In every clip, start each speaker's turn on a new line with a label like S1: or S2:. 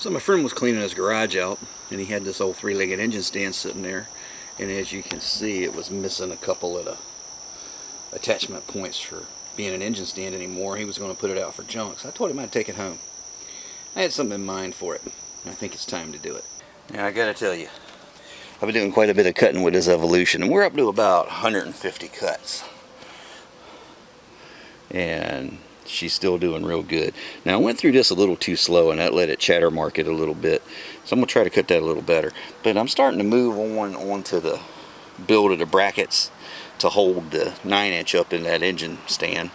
S1: So my friend was cleaning his garage out, and he had this old 3-legged engine stand sitting there, and as you can see, it was missing a couple of the attachment points for being an engine stand anymore. He was going to put it out for junk, so I told him I'd take it home. I had something in mind for it, and I think it's time to do it. Now I gotta tell you, I've been doing quite a bit of cutting with this Evolution, and we're up to about 150 cuts. And she's still doing real good. Now I went through this a little too slow, and that let it chatter mark it a little bit. So I'm going to try to cut that a little better. But I'm starting to move on to the build of the brackets to hold the 9-inch up in that engine stand.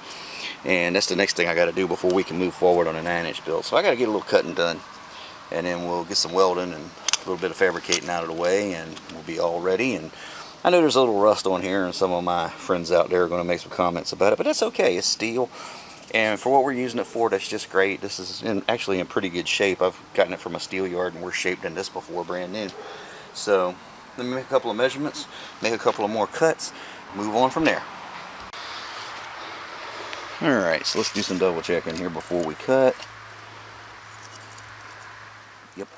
S1: And that's the next thing I got to do before we can move forward on a 9-inch build. So I got to get a little cutting done. And then we'll get some welding and a little bit of fabricating out of the way, and we'll be all ready. And I know there's a little rust on here, and some of my friends out there are going to make some comments about it, but that's okay. It's steel, and for what we're using it for, that's just great. This is actually in pretty good shape. I've gotten it from a steel yard, and we're shaped in this before, brand new. So let me make a couple of measurements, make a couple of more cuts, move on from there. Alright, so let's do some double checking here before we cut. Yep.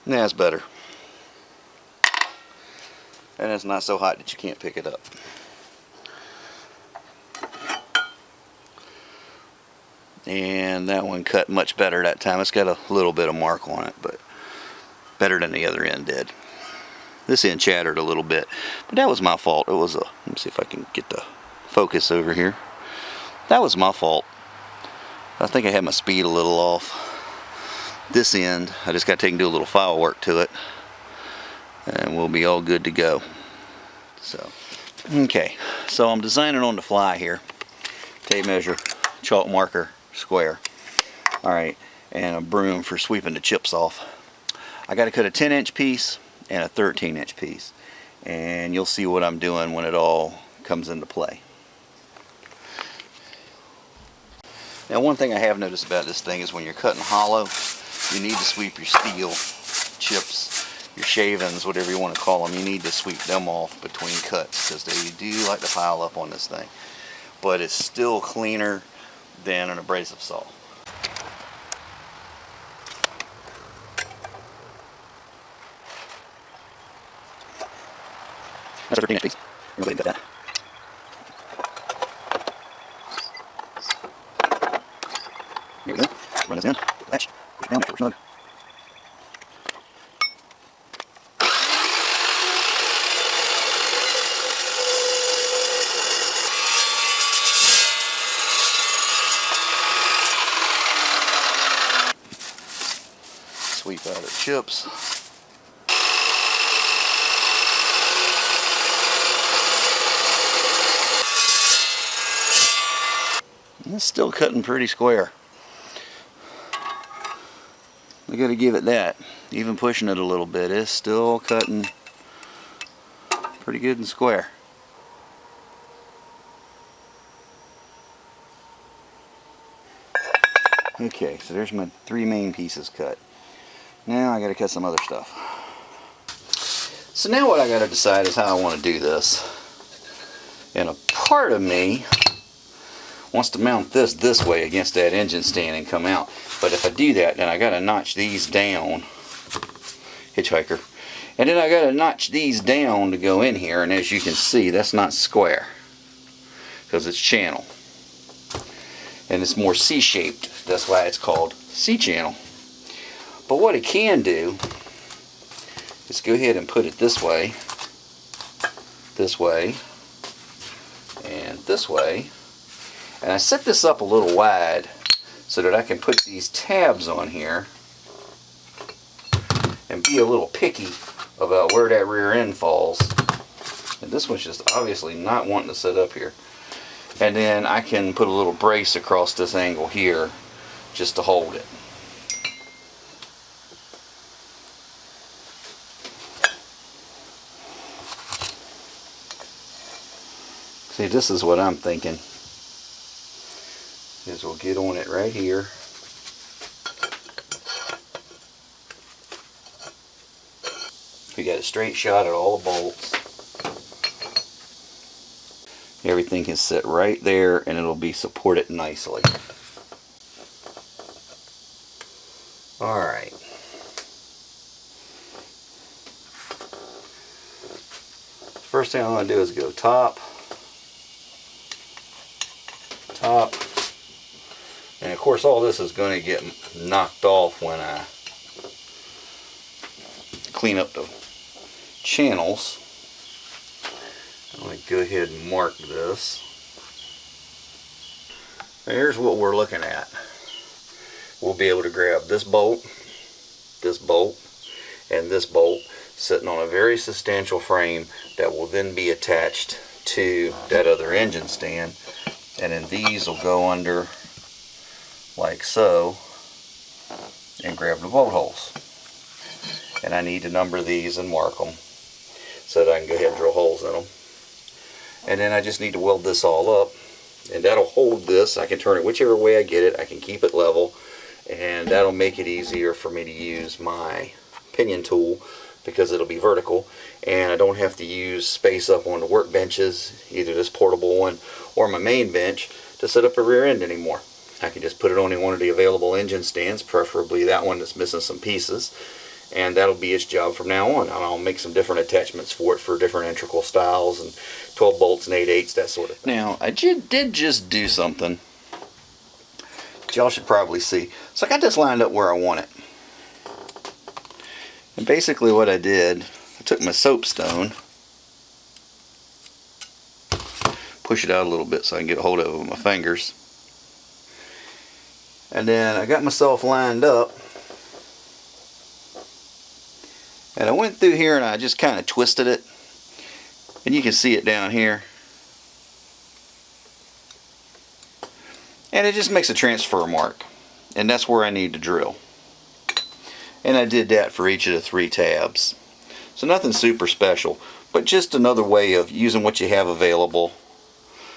S1: That's better. And it's not so hot that you can't pick it up. And that one cut much better that time. It's got a little bit of mark on it, but better than the other end did. This end chattered a little bit, but that was my fault. It was let me see if I can get the focus over here. That was my fault. I think I had my speed a little off. This end, I just got to take and do a little file work to it, and we'll be all good to go. So, okay, so I'm designing on the fly here. Tape measure, chalk marker, square. Alright, and a broom for sweeping the chips off. I got to cut a 10-inch piece and a 13-inch piece, and you'll see what I'm doing when it all comes into play. Now, one thing I have noticed about this thing is when you're cutting hollow, you need to sweep your steel chips, your shavings, whatever you want to call them. You need to sweep them off between cuts, because they do like to pile up on this thing. But it's still cleaner than an abrasive saw. That's a 13-inch piece. You're going to cut that. Here we go. Run this in. Latch. Push it down. Make sure we're snug. Sweep out the chips. And it's still cutting pretty square. I gotta give it that. Even pushing it a little bit, it's still cutting pretty good and square. Okay, so there's my 3 main pieces cut. Now I gotta cut some other stuff. So now what I gotta decide is how I want to do this. And a part of me wants to mount this way against that engine stand and come out. But if I do that, then I gotta notch these down. Hitchhiker. And then I gotta notch these down to go in here, and as you can see, that's not square, because it's channel. And it's more C-shaped. That's why it's called C-channel. But what it can do is go ahead and put it this way, and this way. And I set this up a little wide so that I can put these tabs on here and be a little picky about where that rear end falls. And this one's just obviously not wanting to sit up here. And then I can put a little brace across this angle here just to hold it. See, this is what I'm thinking. is we'll get on it right here. We got a straight shot at all the bolts. Everything can sit right there and it'll be supported nicely. Alright. First thing I'm going to do is go top, and of course all this is going to get knocked off when I clean up the channels. I'm going to go ahead and mark this. Now here's what we're looking at. We'll be able to grab this bolt, and this bolt sitting on a very substantial frame that will then be attached to that other engine stand, and then these will go under like so and grab the bolt holes. And I need to number these and mark them so that I can go ahead and drill holes in them. And then I just need to weld this all up, and that'll hold this. I can turn it whichever way I get it. I can keep it level, and that'll make it easier for me to use my pinion tool because it'll be vertical, and I don't have to use space up on the workbenches, either this portable one or my main bench, to set up a rear end anymore. I can just put it on in one of the available engine stands, preferably that one that's missing some pieces, and that'll be its job from now on. I'll make some different attachments for it for different integral styles and 12 bolts and 8/8, that sort of thing. Now, I did just do something y'all should probably see. So I got this lined up where I want it. And basically what I did, I took my soapstone, push it out a little bit so I can get a hold of it with my fingers. And then I got myself lined up. And I went through here and I just kind of twisted it. And you can see it down here. And it just makes a transfer mark. And that's where I need to drill. And I did that for each of the 3 tabs. So nothing super special, but just another way of using what you have available.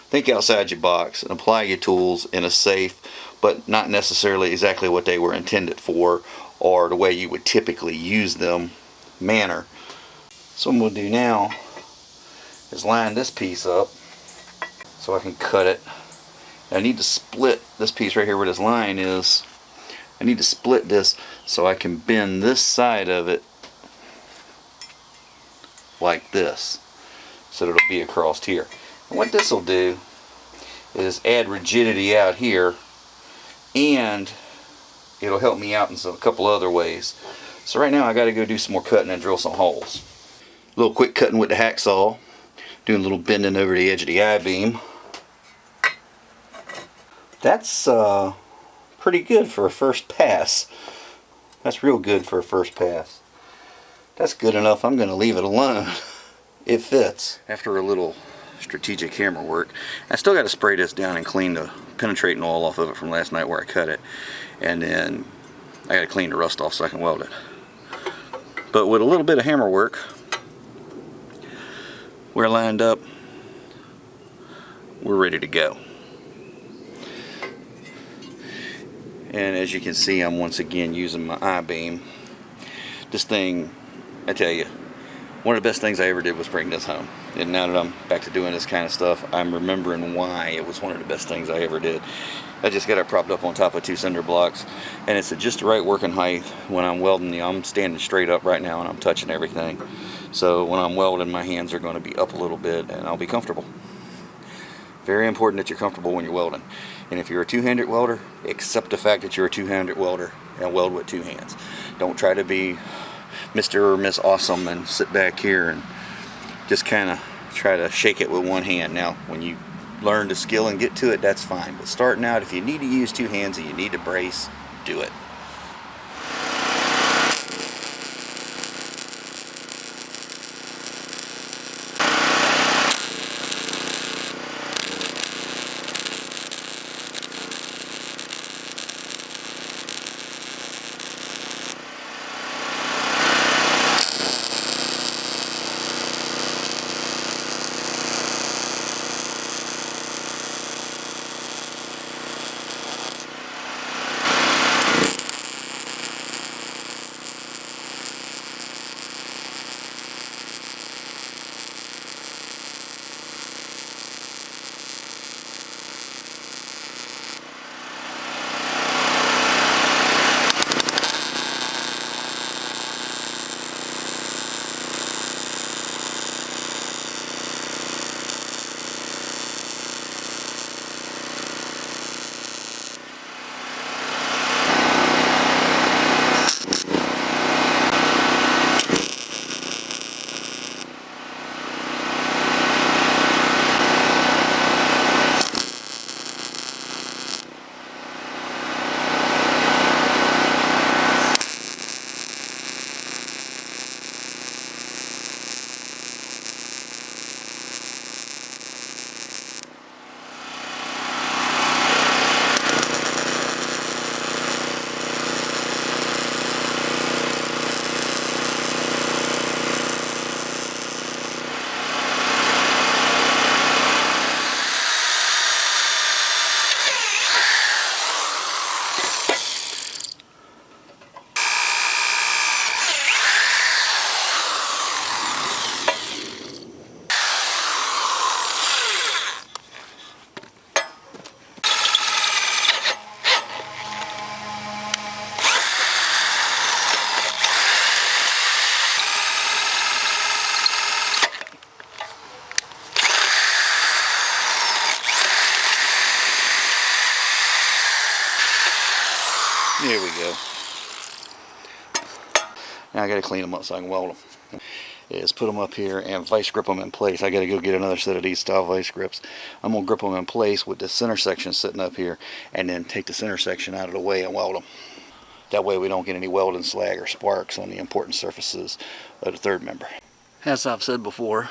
S1: Think outside your box and apply your tools in a safe, but not necessarily exactly what they were intended for or the way you would typically use them manner. So what we'll do now is line this piece up so I can cut it. I need to split this piece right here where this line is. I need to split this so I can bend this side of it like this, so that it'll be across here. And what this will do is add rigidity out here, and it'll help me out in a couple other ways. So right now I got to go do some more cutting and drill some holes. A little quick cutting with the hacksaw, doing a little bending over the edge of the I-beam. That's pretty good for a first pass. That's real good for a first pass. That's good enough. I'm going to leave it alone. It fits. After a little strategic hammer work, I still got to spray this down and clean the penetrating oil off of it from last night where I cut it. And then I got to clean the rust off so I can weld it. But with a little bit of hammer work, we're lined up. We're ready to go. And as you can see, I'm once again using my I-beam. This thing, I tell you, one of the best things I ever did was bring this home. And now that I'm back to doing this kind of stuff, I'm remembering why it was one of the best things I ever did. I just got it propped up on top of 2 cinder blocks, and it's at just the right working height. When I'm welding, I'm standing straight up right now and I'm touching everything. So when I'm welding, my hands are going to be up a little bit and I'll be comfortable. Very important that you're comfortable when you're welding. And if you're a two-handed welder, accept the fact that you're a two-handed welder and weld with 2 hands. Don't try to be Mr. or Miss Awesome and sit back here and just kind of try to shake it with 1 hand. Now, when you learn the skill and get to it, that's fine. But starting out, if you need to use 2 hands and you need to brace, do it. There we go. Now I got to clean them up so I can weld them. Is put them up here and vice grip them in place. I got to go get another set of these style vice grips. I'm going to grip them in place with the center section sitting up here, and then take the center section out of the way and weld them. That way we don't get any welding slag or sparks on the important surfaces of the third member. As I've said before,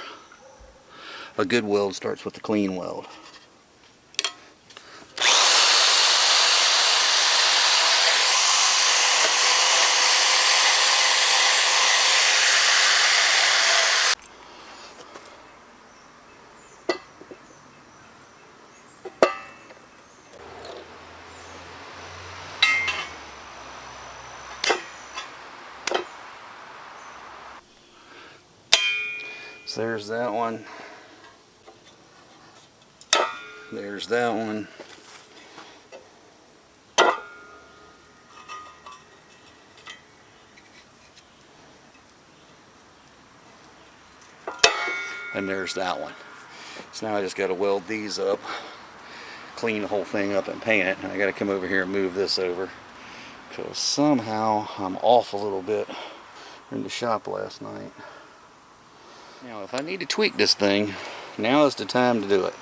S1: a good weld starts with a clean weld. So there's that one. There's that one. And there's that one. So now I just got to weld these up, clean the whole thing up and paint it. And I got to come over here and move this over, because somehow I'm off a little bit in the shop last night. Now if I need to tweak this thing, now is the time to do it.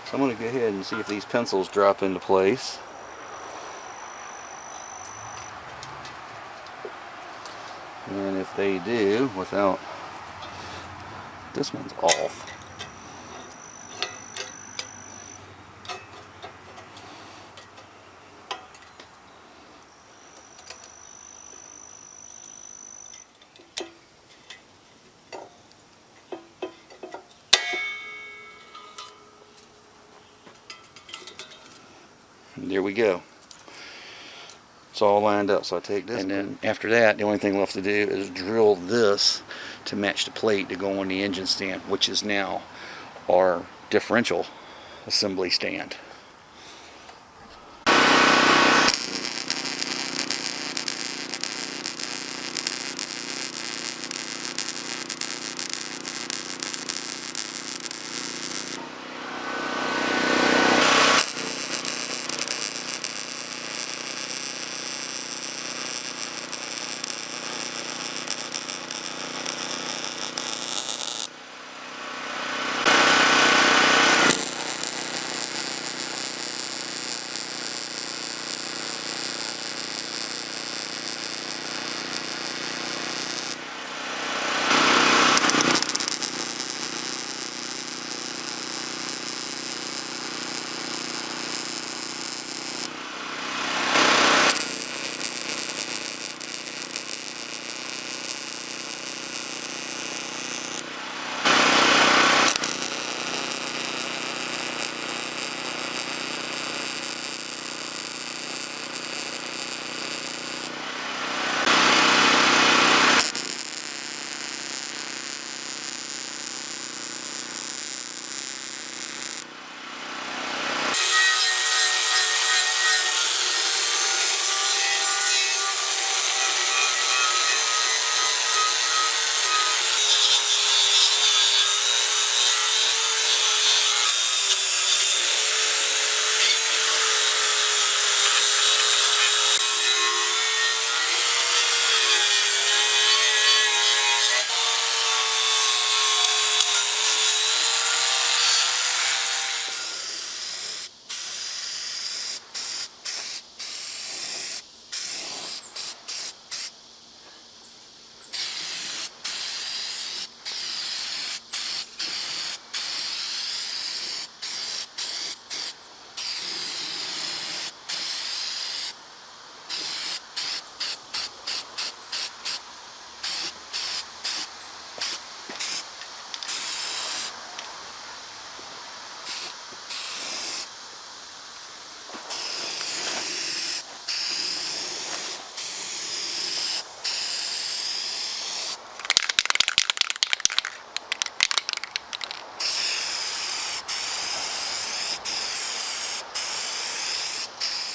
S1: So I'm going to go ahead and see if these pencils drop into place. And if they do, without, this one's off. And there we go. It's all lined up. So I take this, and then after that, the only thing left to do is drill this to match the plate to go on the engine stand, which is now our differential assembly stand.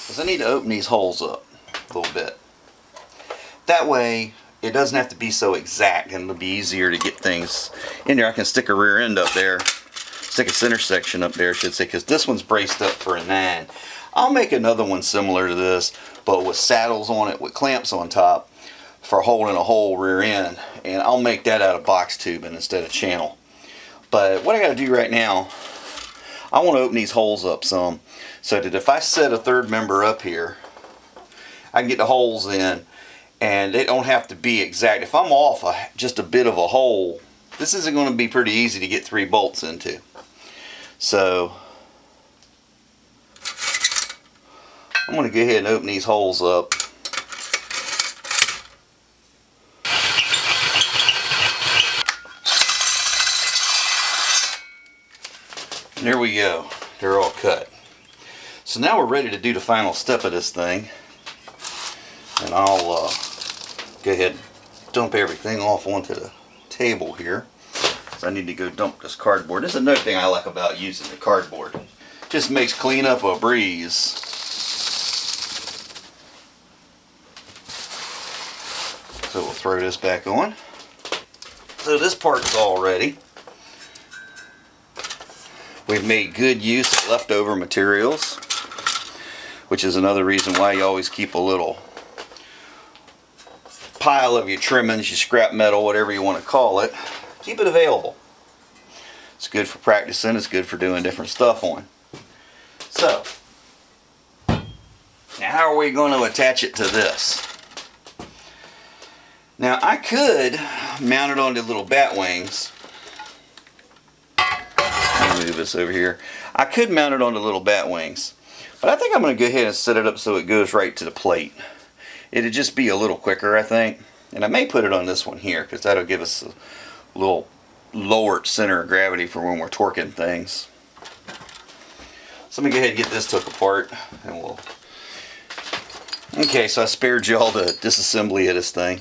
S1: Because I need to open these holes up a little bit. That way it doesn't have to be so exact, and it'll be easier to get things in there. I can stick a rear end up there stick a center section up there, I should say, because this one's braced up for a 9. I'll make another one similar to this, but with saddles on it with clamps on top for holding a whole rear end, and I'll make that out of box tubing instead of channel. But what I got to do right now, I want to open these holes up some so that if I set a third member up here, I can get the holes in and they don't have to be exact. If I'm off just a bit of a hole, this isn't going to be pretty easy to get 3 bolts into. So I'm going to go ahead and open these holes up. And there we go. They're all cut. So now we're ready to do the final step of this thing. And I'll go ahead and dump everything off onto the table here. So I need to go dump this cardboard. This is another thing I like about using the cardboard. Just makes cleanup a breeze. So we'll throw this back on. So this part's all ready. We've made good use of leftover materials, which is another reason why you always keep a little pile of your trimmings, your scrap metal, whatever you want to call it. Keep it available. It's good for practicing, it's good for doing different stuff on. So, now how are we going to attach it to this? Now I could mount it onto little bat wings. Let me move this over here. I could mount it onto little bat wings, but I think I'm going to go ahead and set it up so it goes right to the plate. It'd just be a little quicker, I think. And I may put it on this one here because that'll give us a little lowered center of gravity for when we're torquing things. So let me go ahead and get this took apart and we'll... Okay, so I spared you all the disassembly of this thing.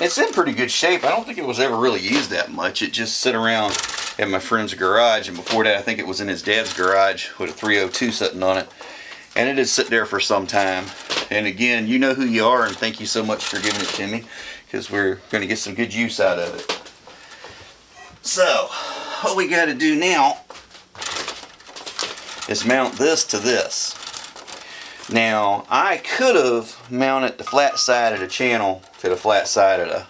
S1: It's in pretty good shape. I don't think it was ever really used that much. It just sit around at my friend's garage, and before that I think it was in his dad's garage with a 302 sitting on it. And it did sit there for some time. And again, you know who you are, and thank you so much for giving it to me, because we're going to get some good use out of it. So, what we got to do now is mount this to this. Now, I could have mounted the flat side of the channel to the flat side of the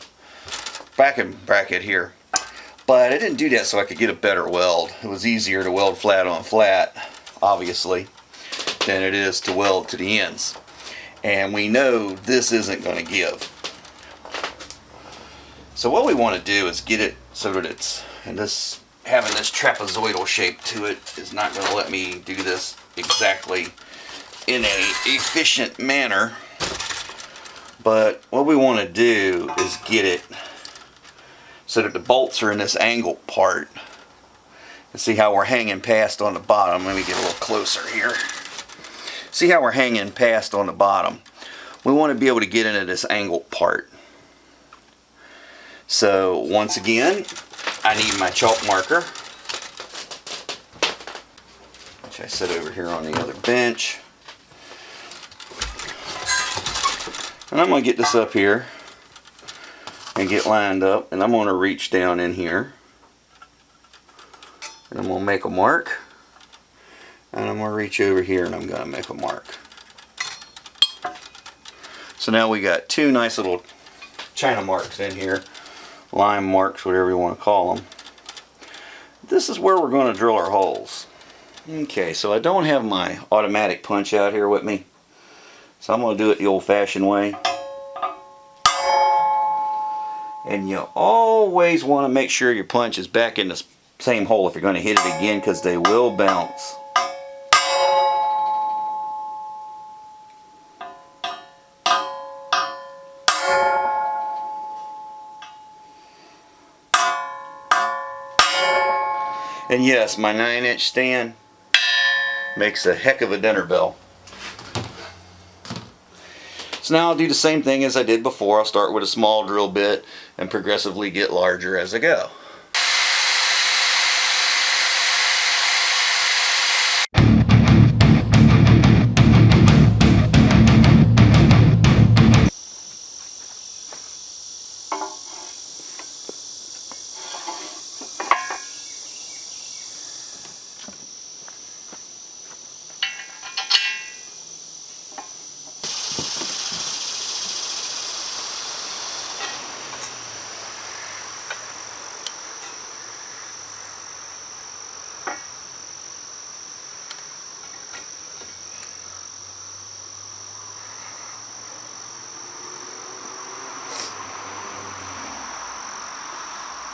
S1: backing bracket here, but I didn't do that so I could get a better weld. It was easier to weld flat on flat, obviously, than it is to weld to the ends. And we know this isn't going to give. So what we want to do is get it so that it's, and this having this trapezoidal shape to it is not going to let me do this exactly in a efficient manner. But what we want to do is get it so that the bolts are in this angled part. And see how we're hanging past on the bottom. Let me get a little closer here. See how we're hanging past on the bottom. We want to be able to get into this angled part. So once again, I need my chalk marker, which I set over here on the other bench. And I'm going to get this up here and get lined up, and I'm going to reach down in here and I'm going to make a mark, and I'm going to reach over here and I'm going to make a mark. So now we got 2 nice little China marks in here, line marks, whatever you want to call them. This is where we're going to drill our holes. Okay, so I don't have my automatic punch out here with me, so I'm going to do it the old-fashioned way. And you always want to make sure your punch is back in the same hole if you're going to hit it again, because they will bounce. And yes, my 9-inch stand makes a heck of a dinner bell. So now I'll do the same thing as I did before. I'll start with a small drill bit and progressively get larger as I go.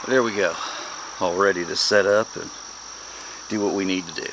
S1: There we go, all ready to set up and do what we need to do.